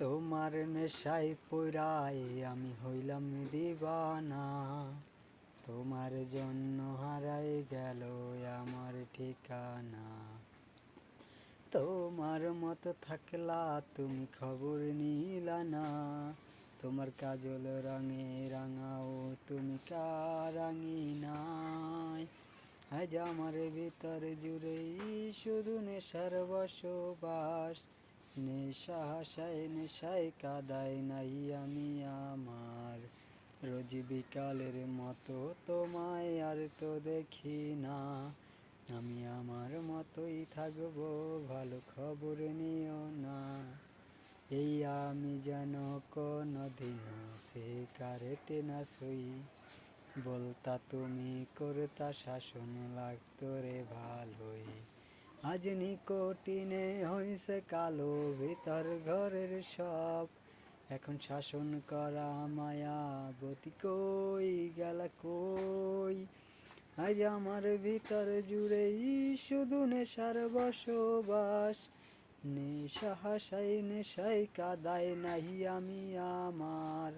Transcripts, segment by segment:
তোমার নেশায় পড়ায় আমি হইলাম দিবানা, তোমার জন্য হারাই গেল আমার ঠিকানা। তোমার মতো থাকলা তুমি খবর নিলা না, তোমার কাজল রঙে রাঙাও তুমি কারাঙি নাই। আজ আমার ভিতর জুড়েই শুধু নেশার বসবাস, নেশা হাসায় নেশায় কাদায় নাই আমি আমার। রোজ বিকালের মতো তোমায় আর তো দেখি না, আমি আমার মতোই থাকবো ভালো খবর নিও না। এই আমি যেন কোনোদিনও সে কারেটে না সই, বলতা তুমি করতা শাসন লাগতো রে ভালোই। আজ নিকোটিনে হইছে কালো ভিতর ঘরের সব, এখন শাসন করা মায়াবতী কই গেলা কই। আজ আমার ভিতর জুড়েই শুধু নেশার বসবাস, নেশা হাসাই নেশাই কাদায় নাহি আমি আমার।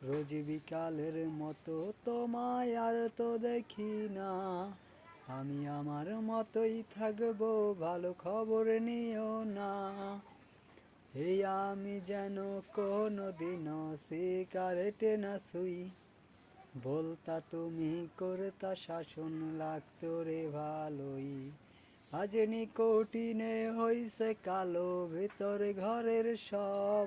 রোজ বিকালের মতো তোমায় আর তো দেখি না, আমি আমার মতোই থাকবো ভালো খবর নিও না। এই আমি যেন কোনোদিনও সিগারেটে না শুই, বলতা তুমি করতা শাসন লাগতো রে ভালোই। আজ নিকোটিনে হইছে কালো ভিতর ঘরের সব,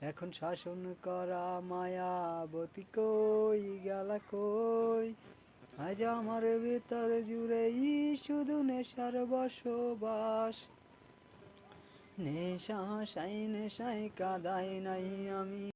এখন শাসন করা মায়াবতী কই গেলা কই। আজ আমার ভিতর জুড়েই শুধু নেশার বসবাস, নেশা হাসাই নেশাই কাদাই নাই আমি।